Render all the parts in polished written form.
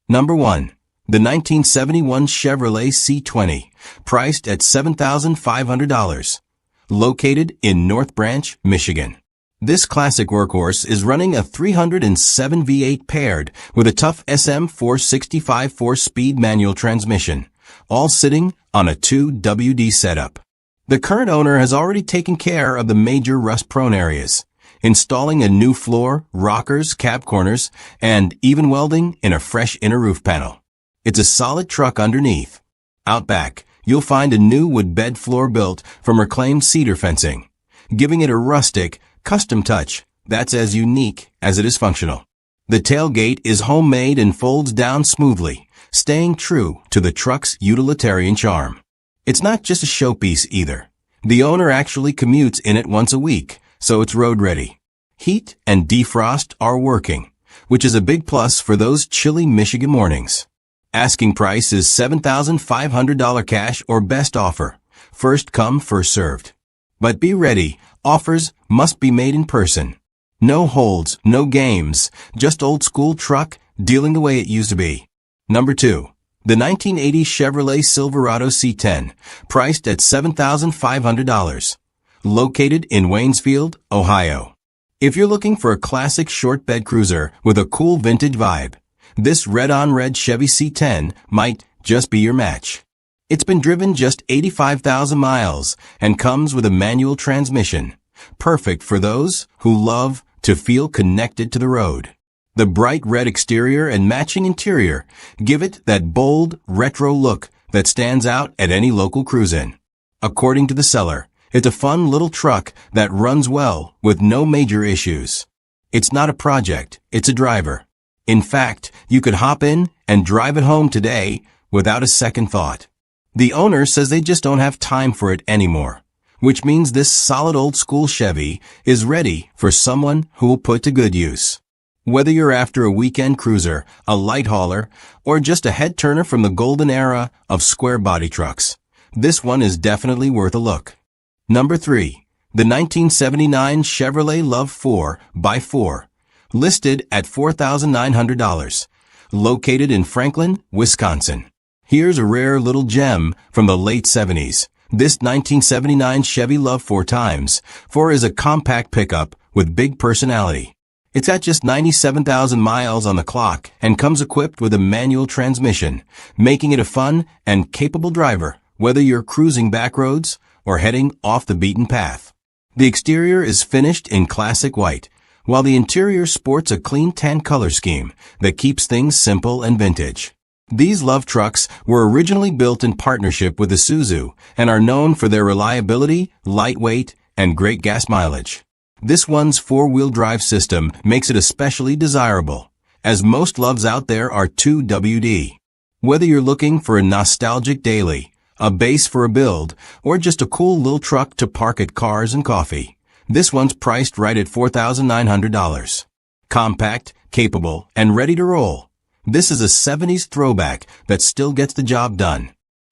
Number 1. The 1971 Chevrolet C20, priced at $7,500. Located in North Branch, Michigan. This classic workhorse is running a 307 V8 paired with a tough SM465 4-speed manual transmission, all sitting on a 2WD setup. The current owner has already taken care of the major rust-prone areas, installing a new floor, rockers, cab corners, and even welding in a fresh inner roof panel. It's a solid truck underneath. Out back, you'll find a new wood bed floor built from reclaimed cedar fencing, giving it a rustic, custom touch that's as unique as it is functional. The tailgate is homemade and folds down smoothly, staying true to the truck's utilitarian charm. It's not just a showpiece either. The owner actually commutes in it once a week, so it's road ready. Heat and defrost are working, which is a big plus for those chilly Michigan mornings. Asking price is $7,500 cash or best offer. First come, first served. But be ready, offers must be made in person. No holds, no games, just old school truck dealing the way it used to be. Number 2. The 1980 Chevrolet Silverado C10, priced at $7,500. Located in Waynesfield, Ohio. If you're looking for a classic short bed cruiser with a cool vintage vibe, this red-on-red Chevy C10 might just be your match. It's been driven just 85,000 miles and comes with a manual transmission, perfect for those who love to feel connected to the road. The bright red exterior and matching interior give it that bold, retro look that stands out at any local cruise-in. According to the seller, it's a fun little truck that runs well with no major issues. It's not a project, it's a driver. In fact, you could hop in and drive it home today without a second thought. The owner says they just don't have time for it anymore, which means this solid old school Chevy is ready for someone who will put to good use. Whether you're after a weekend cruiser, a light hauler, or just a head-turner from the golden era of square body trucks, this one is definitely worth a look. Number 3. The 1979 Chevrolet Love 4x4, listed at $4,900, located in Franklin, Wisconsin. Here's a rare little gem from the late 70s. This 1979 Chevy Love 4x4 is a compact pickup with big personality. It's at just 97,000 miles on the clock and comes equipped with a manual transmission, making it a fun and capable driver, whether you're cruising back roads or heading off the beaten path. The exterior is finished in classic white, while the interior sports a clean tan color scheme that keeps things simple and vintage. These Love trucks were originally built in partnership with Isuzu and are known for their reliability, lightweight, and great gas mileage. This one's four-wheel drive system makes it especially desirable, as most Loves out there are 2WD. Whether you're looking for a nostalgic daily, a base for a build, or just a cool little truck to park at Cars and Coffee, this one's priced right at $4,900. Compact, capable, and ready to roll. This is a 70s throwback that still gets the job done.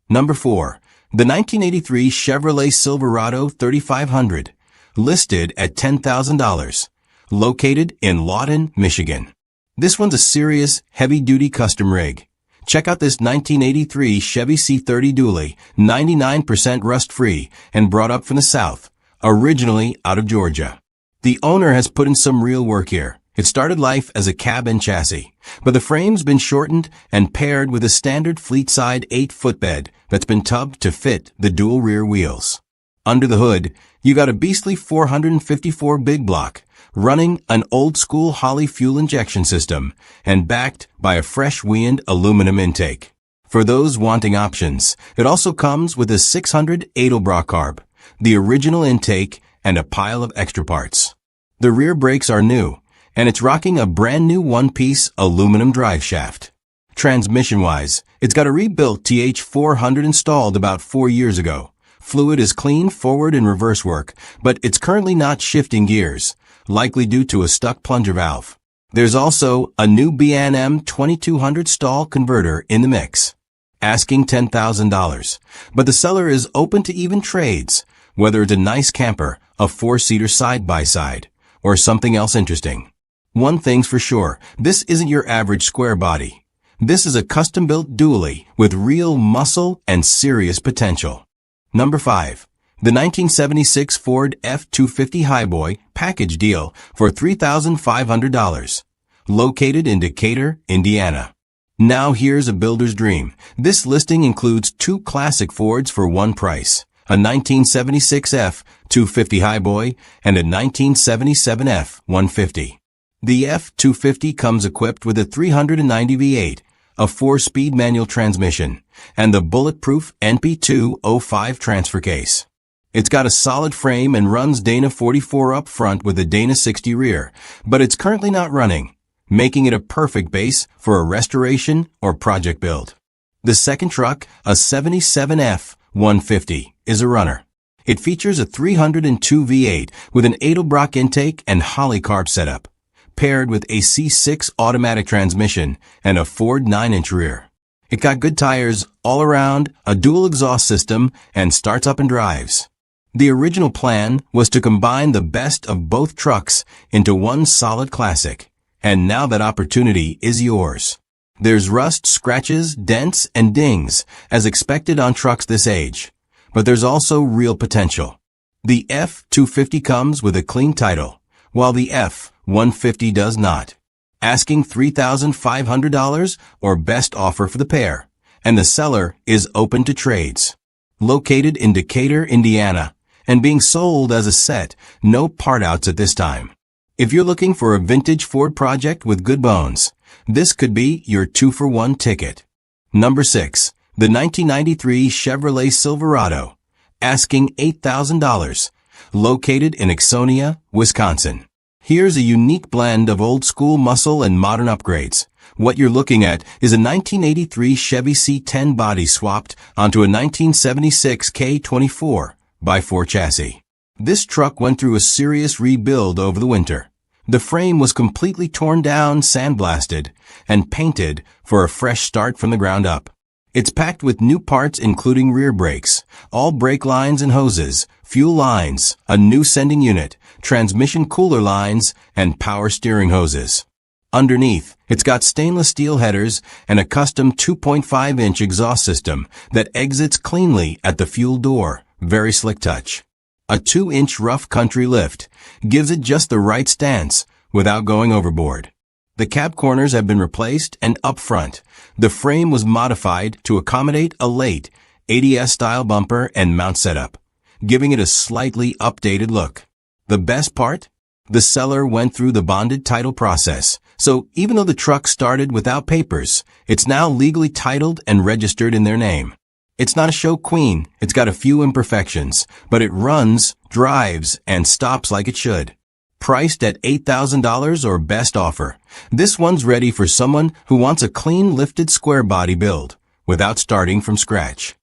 Number 4. The 1983 Chevrolet Silverado 3500, listed at $10,000, located in Lawton, Michigan. This one's a serious, heavy-duty custom rig. Check out this 1983 Chevy C30 dually, 99% rust-free and brought up from the South, originally out of Georgia. The owner has put in some real work here. It started life as a cab and chassis, but the frame's been shortened and paired with a standard fleet-side 8-foot bed that's been tubbed to fit the dual rear wheels. Under the hood, you got a beastly 454 big block, running an old-school Holley fuel injection system and backed by a fresh-weaned aluminum intake. For those wanting options, it also comes with a 600 Edelbrock carb, the original intake, and a pile of extra parts. The rear brakes are new, and it's rocking a brand new one-piece aluminum drive shaft. Transmission-wise, it's got a rebuilt TH400 installed about 4 years ago. Fluid is clean forward and reverse work, but it's currently not shifting gears, likely due to a stuck plunger valve. There's also a new B&M 2200 stall converter in the mix. Asking $10,000, but the seller is open to even trades, whether it's a nice camper, a 4-seater side-by-side, or something else interesting. One thing's for sure, this isn't your average square body. This is a custom-built dually with real muscle and serious potential. Number 5. The 1976 Ford F-250 Highboy package deal for $3,500. Located in Decatur, Indiana. Now here's a builder's dream. This listing includes two classic Fords for one price. A 1976 F-250 Highboy and a 1977 F-150. The F-250 comes equipped with a 390 V8, a 4-speed manual transmission, and the bulletproof NP205 transfer case. It's got a solid frame and runs Dana 44 up front with a Dana 60 rear, but it's currently not running, making it a perfect base for a restoration or project build. The second truck, a 77 F-150, is a runner. It features a 302 V8 with an Edelbrock intake and Holley carb setup, paired with a C6 automatic transmission and a Ford 9-inch rear. It got good tires all around, a dual exhaust system, and starts up and drives. The original plan was to combine the best of both trucks into one solid classic, and now that opportunity is yours. There's rust, scratches, dents, and dings, as expected on trucks this age, but there's also real potential. The F-250 comes with a clean title, while the F-150 does not. Asking $3,500 or best offer for the pair, and the seller is open to trades. Located in Decatur, Indiana, and being sold as a set, no part outs at this time. If you're looking for a vintage Ford project with good bones, this could be your 2-for-1 ticket. Number 6. The 1993 Chevrolet Silverado, asking $8,000, located in Ixonia, Wisconsin. Here's a unique blend of old-school muscle and modern upgrades. What you're looking at is a 1983 Chevy C10 body swapped onto a 1976 K24 by 4 chassis. This truck went through a serious rebuild over the winter. The frame was completely torn down, sandblasted, and painted for a fresh start from the ground up. It's packed with new parts including rear brakes, all brake lines and hoses, fuel lines, a new sending unit, transmission cooler lines, and power steering hoses. Underneath, it's got stainless steel headers and a custom 2.5-inch exhaust system that exits cleanly at the fuel door. Very slick touch. A 2-inch rough country lift gives it just the right stance without going overboard. The cab corners have been replaced, and up front, the frame was modified to accommodate a late ADS-style bumper and mount setup, giving it a slightly updated look. The best part? The seller went through the bonded title process, so even though the truck started without papers, it's now legally titled and registered in their name. It's not a show queen, it's got a few imperfections, but it runs, drives, and stops like it should. Priced at $8,000 or best offer, this one's ready for someone who wants a clean lifted square body build, without starting from scratch.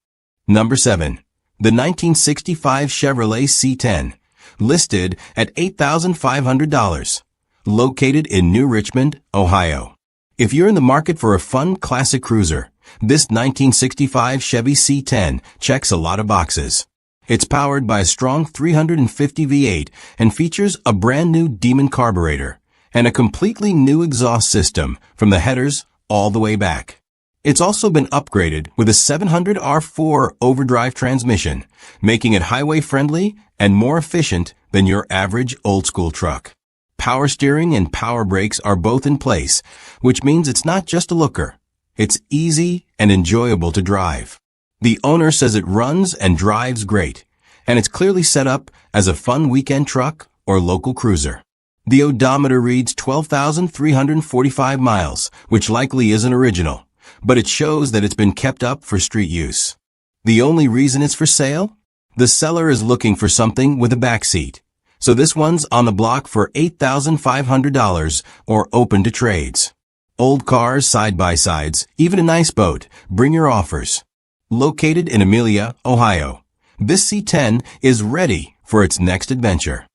Number 7. The 1965 Chevrolet C10, listed at $8,500, located in New Richmond, Ohio. If you're in the market for a fun classic cruiser, this 1965 Chevy C10 checks a lot of boxes. It's powered by a strong 350 V8 and features a brand new Demon carburetor and a completely new exhaust system from the headers all the way back. It's also been upgraded with a 700 R4 overdrive transmission, making it highway friendly and more efficient than your average old-school truck. Power steering and power brakes are both in place, which means it's not just a looker. It's easy and enjoyable to drive. The owner says it runs and drives great, and it's clearly set up as a fun weekend truck or local cruiser. The odometer reads 12,345 miles, which likely isn't original, but it shows that it's been kept up for street use. The only reason it's for sale? The seller is looking for something with a back seat, so this one's on the block for $8,500 or open to trades. Old cars, side-by-sides, even a nice boat, bring your offers. Located in Amelia, Ohio, this C10 is ready for its next adventure.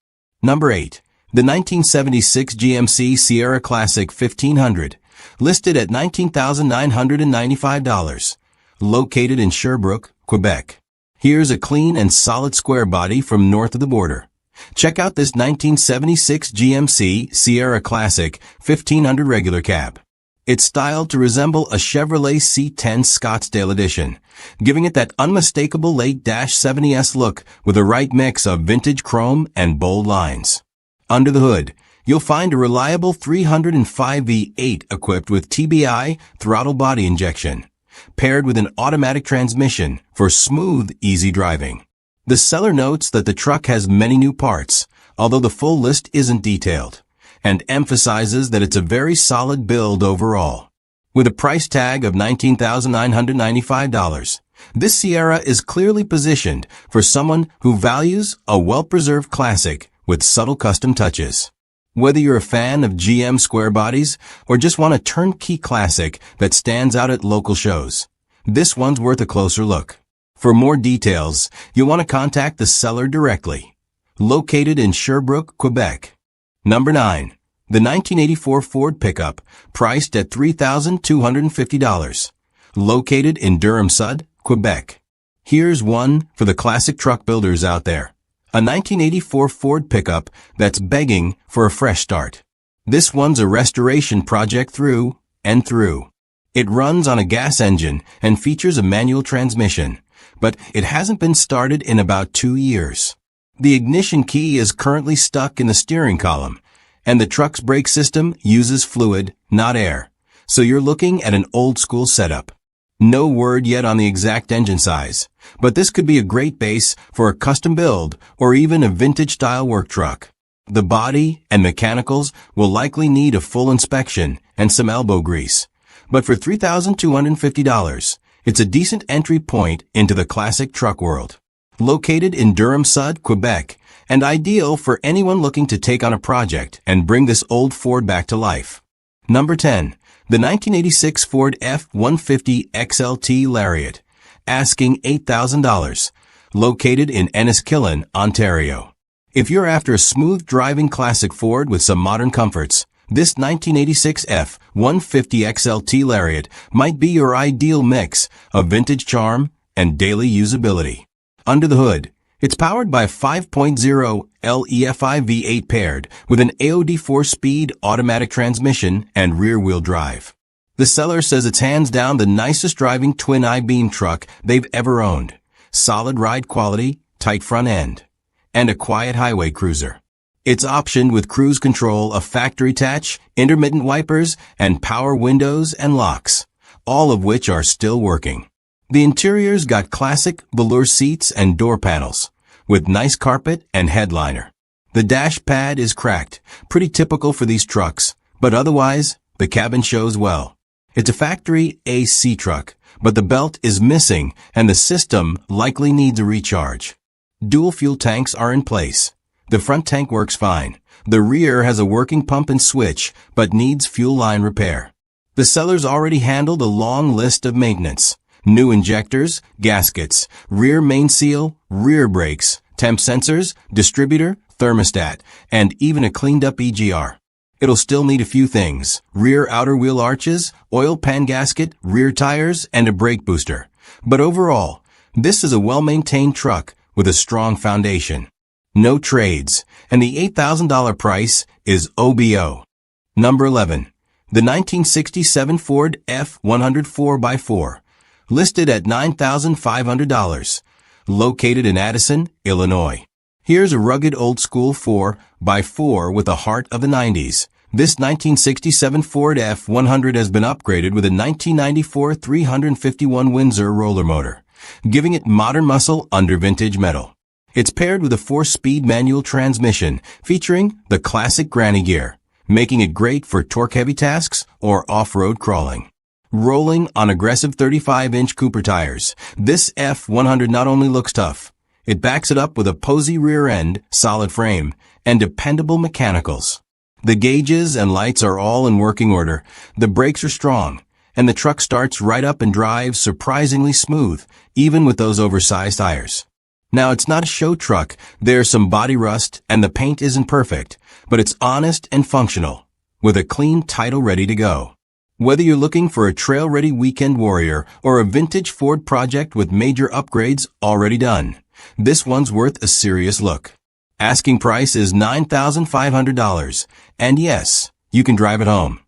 Number 8. The 1976 GMC Sierra Classic 1500, listed at $19,995, located in Sherbrooke, Quebec. Here's a clean and solid square body from north of the border. Check out this 1976 GMC Sierra Classic 1500 regular cab. It's styled to resemble a Chevrolet C10 Scottsdale Edition, giving it that unmistakable late-70s look with the right mix of vintage chrome and bold lines. Under the hood, you'll find a reliable 305 V8 equipped with TBI throttle body injection, paired with an automatic transmission for smooth, easy driving. The seller notes that the truck has many new parts, although the full list isn't detailed, and emphasizes that it's a very solid build overall. With a price tag of $19,995, this Sierra is clearly positioned for someone who values a well-preserved classic with subtle custom touches. Whether you're a fan of GM square bodies or just want a turnkey classic that stands out at local shows, this one's worth a closer look. For more details, you'll want to contact the seller directly. Located in Sherbrooke, Quebec. Number 9. The 1984 Ford pickup, priced at $3,250. Located in Durham-Sud, Quebec. Here's one for the classic truck builders out there. A 1984 Ford pickup that's begging for a fresh start. This one's a restoration project through and through. It runs on a gas engine and features a manual transmission, but it hasn't been started in about 2 years. The ignition key is currently stuck in the steering column, and the truck's brake system uses fluid, not air, so you're looking at an old-school setup. No word yet on the exact engine size, but this could be a great base for a custom build or even a vintage-style work truck. The body and mechanicals will likely need a full inspection and some elbow grease, but for $3,250, it's a decent entry point into the classic truck world. Located in Durham-Sud, Quebec, and ideal for anyone looking to take on a project and bring this old Ford back to life. Number 10. The 1986 Ford F-150 XLT Lariat, asking $8,000, located in Enniskillen, Ontario. If you're after a smooth driving classic Ford with some modern comforts, this 1986 F-150 XLT Lariat might be your ideal mix of vintage charm and daily usability. Under the hood, it's powered by a 5.0 LEFI V8 paired with an AOD 4-speed automatic transmission and rear-wheel drive. The seller says it's hands down the nicest driving twin I-beam truck they've ever owned. Solid ride quality, tight front end, and a quiet highway cruiser. It's optioned with cruise control, a factory attach, intermittent wipers, and power windows and locks, all of which are still working. The interior's got classic velour seats and door panels, with nice carpet and headliner. The dash pad is cracked, pretty typical for these trucks, but otherwise, the cabin shows well. It's a factory AC truck, but the belt is missing and the system likely needs a recharge. Dual fuel tanks are in place. The front tank works fine. The rear has a working pump and switch, but needs fuel line repair. The seller's already handled a long list of maintenance. New injectors, gaskets, rear main seal, rear brakes, temp sensors, distributor, thermostat, and even a cleaned-up EGR. It'll still need a few things: rear outer wheel arches, oil pan gasket, rear tires, and a brake booster. But overall, this is a well-maintained truck with a strong foundation. No trades, and the $8,000 price is OBO. Number 11. The 1967 Ford F-100 4x4. Listed at $9,500, located in Addison, Illinois. Here's a rugged old-school 4x4 with the heart of the 90s. This 1967 Ford F-100 has been upgraded with a 1994 351 Windsor roller motor, giving it modern muscle under vintage metal. It's paired with a 4-speed manual transmission featuring the classic granny gear, making it great for torque-heavy tasks or off-road crawling. Rolling on aggressive 35-inch Cooper tires, this F-100 not only looks tough, it backs it up with a posy rear end, solid frame, and dependable mechanicals. The gauges and lights are all in working order, the brakes are strong, and the truck starts right up and drives surprisingly smooth, even with those oversized tires. Now, it's not a show truck. There's some body rust, and the paint isn't perfect, but it's honest and functional, with a clean title ready to go. Whether you're looking for a trail-ready weekend warrior or a vintage Ford project with major upgrades already done, this one's worth a serious look. Asking price is $9,500, and yes, you can drive it home.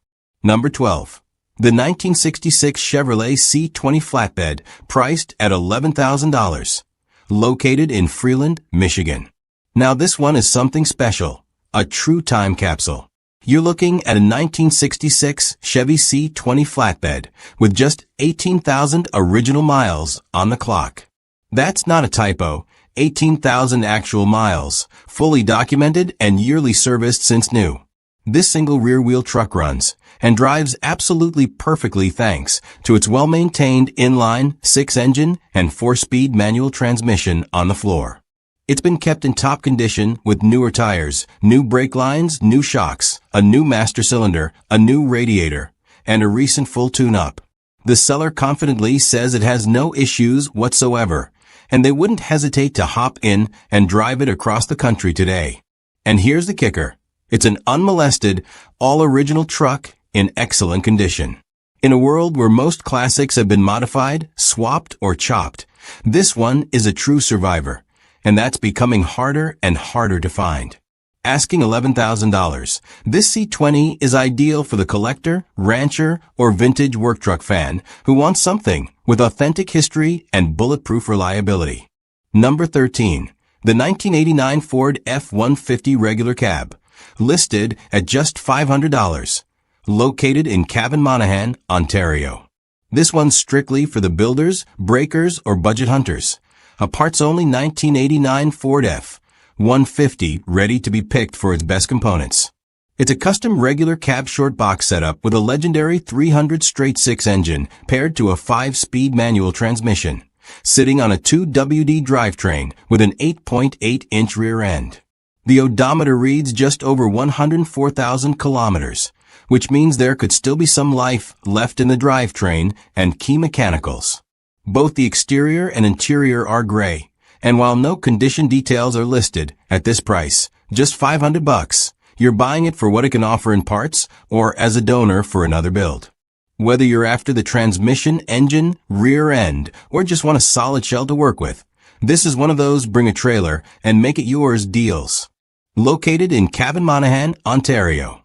Number 12. The 1966 Chevrolet C20 flatbed, priced at $11,000. Located in Freeland, Michigan. Now this one is something special. A true time capsule. You're looking at a 1966 Chevy C20 flatbed with just 18,000 original miles on the clock. That's not a typo. 18,000 actual miles, fully documented and yearly serviced since new. This single rear-wheel truck runs and drives absolutely perfectly thanks to its well-maintained inline 6-engine and 4-speed manual transmission on the floor. It's been kept in top condition with newer tires, new brake lines, new shocks, a new master cylinder, a new radiator, and a recent full tune-up. The seller confidently says it has no issues whatsoever, and they wouldn't hesitate to hop in and drive it across the country today. And here's the kicker. It's an unmolested, all-original truck in excellent condition. In a world where most classics have been modified, swapped, or chopped, this one is a true survivor. And that's becoming harder and harder to find. Asking $11,000, this C20 is ideal for the collector, rancher, or vintage work truck fan who wants something with authentic history and bulletproof reliability. Number 13. The 1989 Ford F-150 regular cab, listed at just $500. Located in Cavan-Monaghan, Ontario. This one's strictly for the builders, breakers, or budget hunters. A parts-only 1989 Ford F-150 ready to be picked for its best components. It's a custom regular cab short box setup with a legendary 300 straight 6 engine paired to a 5-speed manual transmission, sitting on a 2WD drivetrain with an 8.8-inch rear end. The odometer reads just over 104,000 kilometers, which means there could still be some life left in the drivetrain and key mechanicals. Both the exterior and interior are gray, and while no condition details are listed at this price, just $500, you're buying it for what it can offer in parts or as a donor for another build. Whether you're after the transmission, engine, rear end, or just want a solid shell to work with, this is one of those bring a trailer and make it yours deals. Located in Cavan-Monaghan, Ontario.